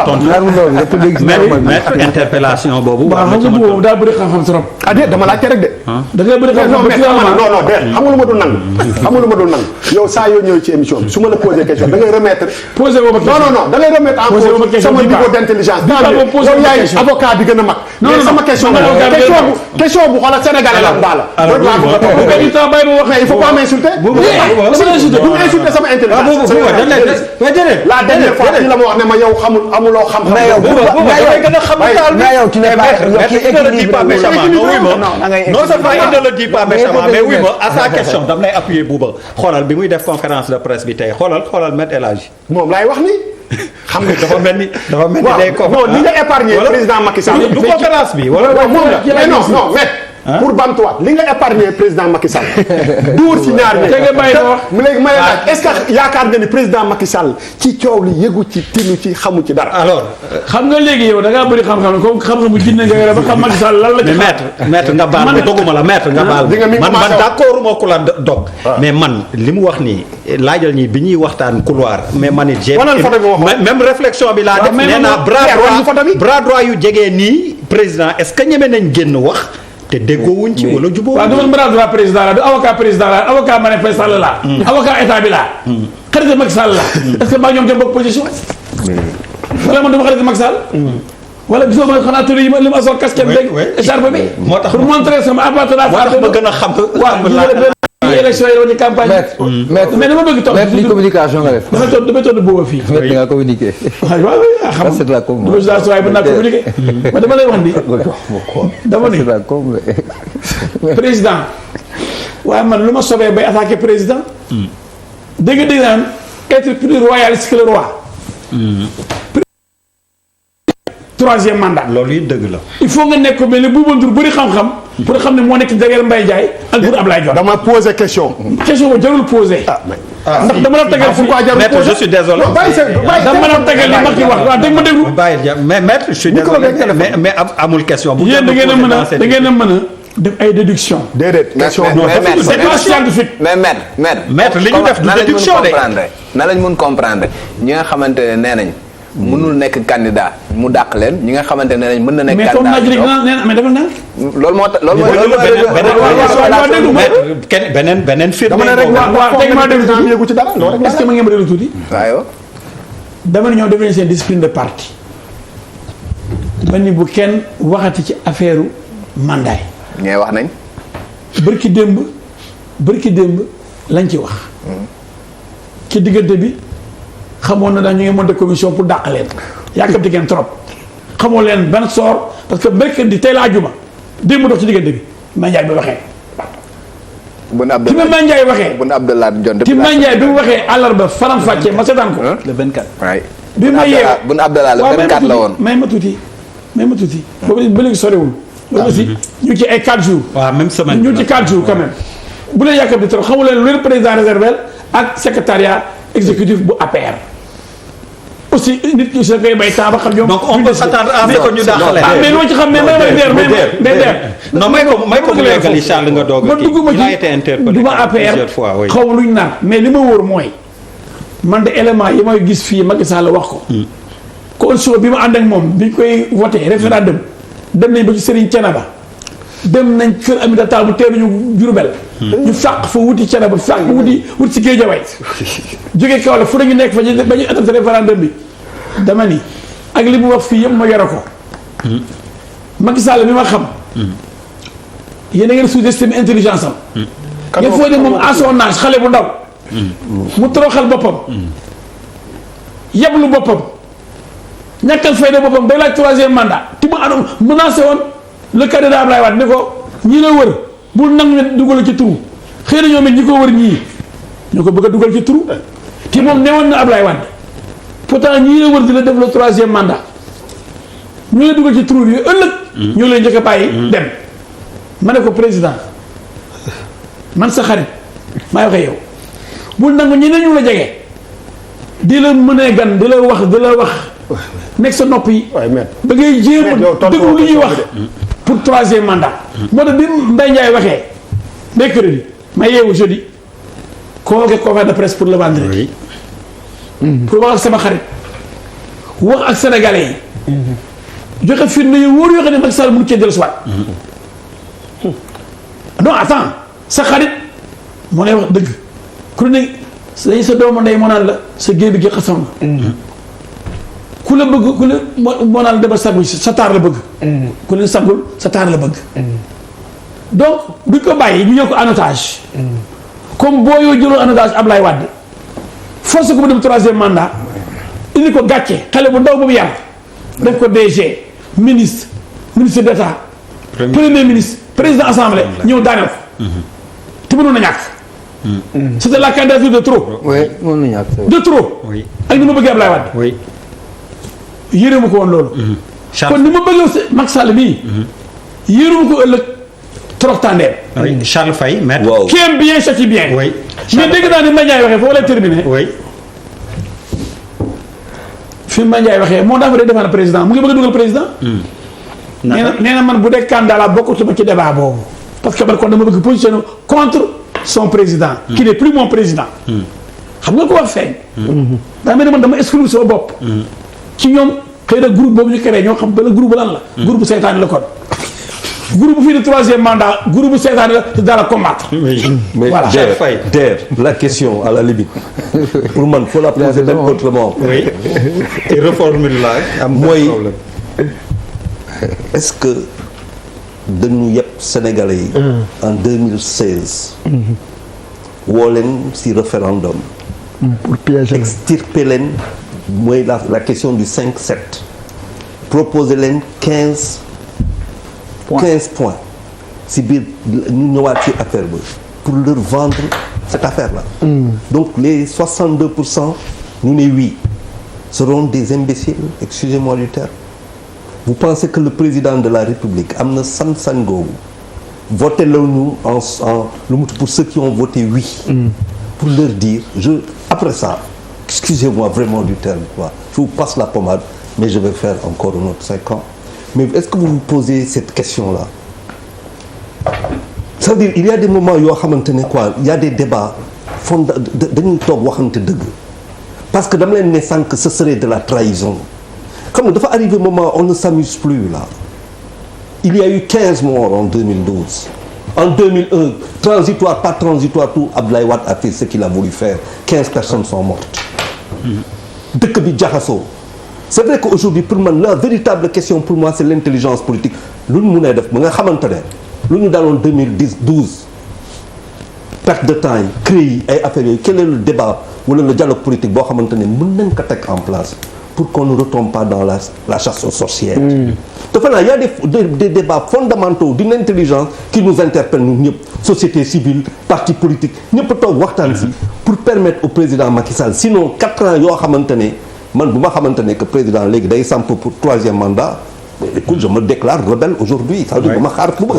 tontu. mais interpellation boobu. waaw xam nga boobu daa bëri xam-xam trop. ah déet dama laajte rek de. da ngay bëri xam-xam non déet xam nga lu ma dul nangu. xam nga lu ma dul nangu yow saa yoo ñëwee ci émission bi su ma la posé question da ngay remettre. posé woo ma question non da ngay remettre en cause sama niveau d'intelligence. yow yaay avocat bi gën a mag. mais sama question bu xoolal sénégalais la daal. alors mais il faut pas m'insulter. bu ma insulter sama intelligence. la dernière fois la ma wax ne ma yow amuloo xam-xam. mais yow tu n'es pas non seulement il ne le dit pas méchamment mais oui ma à sa question dam lay appuyer Bouba xoolal bi muy def conférence de presse bi tey xoolal Maître El Hadji moom laay wax ni xam nga dafa mel ni day ko non ni nga épargné président Macky Sall du conférence bi wala moom la mais non pour bamtuwaat li nga épargné président Macky Sall duur ci ñaar ñi mu léegi may laaj est-ce que yaakaar nga ni président Macky Sall ci coow li yëgu ci tinu ci xamu ci dara. alors xam nga léegi yow da ngaa bëri xam-xam comme xam-xam bu jinne nga yore ba xam Macky Sall lan la ci maître nga baal ma doguma la maître nga baal man d'accord moo ku la dog mais man li mu wax nii laajal ñi bi ñuy waxtaan couloir mais man it j'ai même réflexion bi laa def nee naa bras droit yu jegee nii président est-ce que ñeme nañ génn wax te déggoowuñ ci wala jubóo. waaw du man bras droit président la du avocat président la avocat Marième Faye Sall la. avocat état bi la. xarit Macky Sall la. est-ce que maa ñoom ñoo bokk position. wala man dama xarit Macky Sall. wala gisoo ma xanaa tëdd yi li ma sol casquette beeg. écharpe bi. moo tax pour montrer sama appartenance. moo tax ma gën a xam. waaw élection yi woon ci campagne. mais dama bëgg toog li communication nga def. damay toog booba fii. nga nga communiqué. waaw xam c'est la com. waaye mën naa communiqué. ma dama lay wax ni. dama ni président. waaye man lu ma sobee bay attaqué président. dégg naan être plus royaliste que le roi. troisième mandat. loolu it dëgg la. il faut nga nekk mel ni Bouba Ndour bëri xam-xam. pour xam ne moo nekk derrière Mbaye Ndiaye ak pour Ablaye Dione. dama poser question. question boobu jarul posé. ndax dama la tegal pourquoi jarul posé. maître je suis désolé. dama la tegal li Macky wax waaw dégg ma déglu. mais maître je suis désolé mais amul question. bu yéen da ngeen a mën a def ay déduction. déedéet question c'est pas scientifique. mais maître li ñu def du déduction de. na lañ mun comprendre ñi nga xamante ne nee nañ. mënul nekk candidat mu dàq leen ñi nga xamante ne nañ mën na nekk. candidat mais dafa naan. loolu moo tax loolu mooy. beneen firnde. dama ne rek waaw teg maa déglu tuuti yëgu ci dara. est-ce que ma ngeen ma déglu tuuti. waaw. dama ne ñoom def nañ seen discipline de parti. ba ni bu kenn waxati ci affaire mandat yi. ñee wax nañ. bërki démb lañ ci wax. ci diggante bi. xamoon na daal ñu ngi monté commission pour dàq leen yàkkamti ngeen trop xamoo leen ban sort parce que mercredi tey la àjjuma démb dox ci diggante bi Mandiaye bi waxee. Boun Abdallah Dionne ti Mandiaye bi mu waxee àllarba faram fàccee ma seetaan ko. le 24. waay bi ma yeewee Boun Abdallah le 24 la woon. may ma tuuti. boobu ba léegi soriwul. loolu aussi ñu ci ay 4 jours. waaw même semaine ñu ci 4 jours quand même. bu leen yàkkamti trop xamu leen lu leen président réservé ak secrétariat exécutif bu APR. aussi nit ki sa koy bay temps ba xam ñoom. donc on peut s'attendre à ce que ñu dàqale. mais loo ci xam ne non may ko mu yeggali Charles nga doog a kii il a été interpellé du ma APR xaw ma luñ naan mais li ma wóor mooy man de élément yi may gis fii Macky Sall wax ko. constitution bi ma ànd ak moom bi ñu koy voté référendum dem nañ ba ci Serigne Thiénaba dem nañ kër Aminata Tall bu teeluñu Diourbel. ñu fàq fa wuti Thiénaba fàq wuti si Guédiawaye jógee kaw la fu nañu nekk fa ñu ba ñuy adopté référendum bi dama ni ak li mu wax fii yëpp ma yore ko. Macky Sall mi ma xam. yéen a ngeen sous-estimé intelligence am. il faut ne moom à son âge xale bu ndaw. mu toroxal boppam. yablu boppam. ñàkkal fayda boppam day laaj troisième mandat ti mu àndoon menacé woon le candidat Ablaye Wade ne ko ñi la wër bul nangu ne dugal ci trou xëy na ñoom it ñi ko wër ñii ñoo ko bëgg a dugal ci trou ti moom newoon na Ablaye Wade pourtant ñii la wër di la def le troisième mandat ñu la dugal ci trou bi ëllëg. ñoo lay njëkk a bàyyi dem. ma ne ko président man sa xarit maa waxee yow bul nangu ñeneen ñu la jege di la mënee gan di la wax. nekk sa nopp yi. ba ngay jéem a déglu li ñuy wax pour troisième mandat. moo tax bi Mbaye Ndiaye waxee mercredi ma yeewu jeudi convoqué conférence de presse pour le vendredi. pour wax ak sama xarit wax ak sénégalais yi. joxe firnde yu wóor yoo xam ne Macky Sall mënu cee dellusiwaat. non attends sa xarit moo lay wax dëgg ku ne dañu sa doomu ndey moo naan la sa géej bi gi xasoon na. ku la bëgg ku la moo naan demal sangu sa taar la bëgg. ku leen sangul sa taar la bëgg. donc duñ ko bàyyi ñu ñëw ko en otage. comme boo yoo jëloon en otage Ablaye Wade force ko mu dem 3e mandat indi ko gàcce xale bu ndaw boobu yar def ko DG ministre d'État premier ministre président assemblée ñëw daaneel ko. te mënoon na ñàkk. c'était la candidature de trop. oui mën na ñàkk. de trop. ak ni ma bëggee Ablaye Wade. oui. yéere ma ko woon loolu. kon ni ma bëggee Macky Sall bii. yéere ma ko ëllëg trop tàndeem. oui Charles Faye maître. waaw qui aime bien châtie bien. oui mais dégg naa ne Mbaye Ndiaye waxee foofu lay terminé. oui. fi Mbaye Ndiaye waxee moo dafa dee défendre président mu ngi bëgg a dugal président. nee na man bu dee candidat la bokkutuma ci débat boobu. parce que man kon dama bëgg positionner contre son président. qui n'est plus mon président. xam nga ko wax feeñ. daa mel ne man dama exclure sama bopp. ci ñoom xëy na groupe boobu ñu créé ñoo xam bala groupe lan la. groupe seytaane la kon. groupe fii de 3e mandat groupe seytaane la te daal a combattre. mais voilà. Der la question à la limite pour man faut la poser même autrement. oui te reformule la am mooy est-ce que dañu yëpp Sénégalais yi. en 2016. woo leen ci référendum. pour piéger extirper leen mooy la question du 5-7. proposer leen 15 points si biir ñu ñëwaat ci affaire bi pour leur vendre cette affaire là. donc les 62% ñu ne oui seront des imbéciles excusez-moi du terme. vous pensez que le président de la République am na sañ-sañ googu voté la ñu en lu mu pour ceux qui ont voté oui. pour leur dire après ça excusez-moi vraiment du terme quoi je vous passe la pommade mais je vais faire encore un autre 5 ans. mais est-ce que vous vous posez cette question-là? Ça veut dire il y a des moments yoo xamante ne quoi il y a des débats dañuy toog waxante dëgg parce que dama leen ne sànq ce serait de la trahison xam nga dafa arrivé moment on ne s'amuse plus là. il y a eu 15 morts en 2012 en 2001 transitoire pas transitoire tout Abdoulaye Wade a fait ce qu'il a voulu faire 15 personnes sont mortes dëkk bi jaxasoo. c'est vrai qu'aujourd'hui pour man la véritable question pour moi c'est l'intelligence politique lu ñu mun a def ba nga xamante ne lu ñu daloon 2012 perte de temps yi créé yi ay affaires yooyu quel est le débat wala le dialogue politique boo xamante ne mën nañ ko teg en place pour qu'on ne retombe pas dans la chasse aux sorcières. dafa naa y a des débats fondamentaux d'une intelligence qui nous interpelle ñun ñëpp société civile parti politique ñëpp toog waxtaan si pour permettre au président Macky Sall sinon 4 ans yoo xamante ne man bu ma xamante ne que président léegi day samp pour 3e mandat écoute je me déclare rebelle aujourd'hui ça veut dire bu ma xaar pour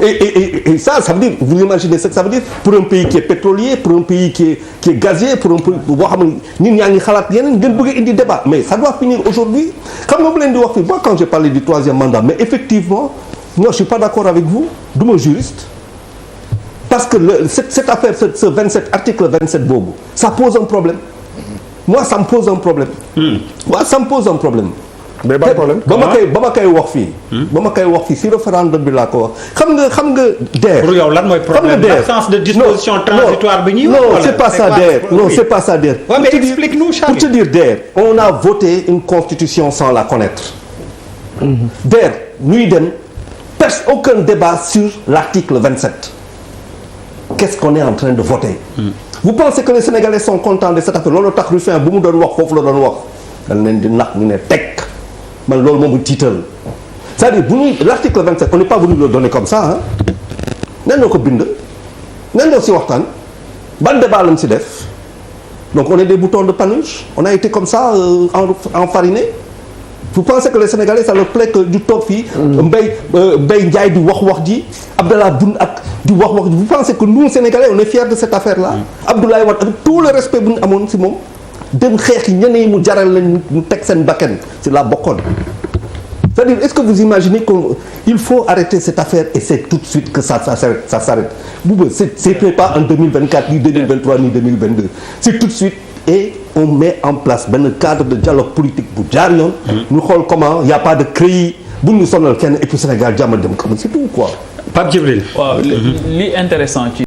et ça veut dire vous imaginez ce que ça veut dire pour un pays qui est pétrolier pour un pays qui est gazier pour un pays boo xam ne nit ñaa ngi xalaat yeneen ngeen bëgg indi débat mais ça doit finir aujourd'hui xam nga bu leen di wax fii moi quand j'ai parlé du 3e mandat mais effectivement moi je suis pas d'accord avec vous du ma juriste parce que cette affaire ce 27 article 27 boobu ça pose un problème moi ça me pose un problème. waaw ça me pose un problème. mais ban problème. ba ma koy wax fii. ba ma koy wax fii si référendum bi laa ko wax xam nga DER. pour yow lan mooy problème l'absence de disposition transitoire bi ñuy wax. non c'est pas ça DER non c'est pas ça DER. Ouais, mais explique-nous Charles. Pour te dire DER on a voté une constitution sans la connaître. DER ñuy dem aucun débat sur l'article 27. qu'est-ce qu'on est en train de voter. vous pensez que les Sénégalais sont contents de cette affaire loolu tax Rufin bu mu doon wax foofu la doon wax dañ leen di nax ñu ne teg man loolu moom mu tiital c'est-à-dire bu ñuy l'article 27 on n'est pas venu le donner comme ça ah nen ñoo ko bind nen ñoo si waxtaan ban débat lañ si def donc on est des boutons de Panurge on a été comme ça enfariné vous pensez que les Sénégalais ça leur plaît que du toog fii Mbaye Ndiaye di wax ji Abdallah Boun ak di wax ji vous pensez que nous Sénégalais on est fiers de cette affaire là Abdoulaye Wade avec tout le respect bu ñu amoon si moom dem xeex yi ñeneen mu jaral lañ ñu teg seen bakkan si la bokkoon c'est-à-dire est-ce que vous imaginez qu'il faut arrêter cette affaire et c'est tout de suite que ça s'arrête c'est pas en 2024 ni 2023 ni 2022 c'est tout de suite et on met en place benn cadre de dialogue politique bu jaar yoon. ñu xool comment y a pas de CREI bu ñu sonal kenn et puis Sénégal jàmm dem comme c'est tout quoi. Pape Djibril. waaw li intéressant ci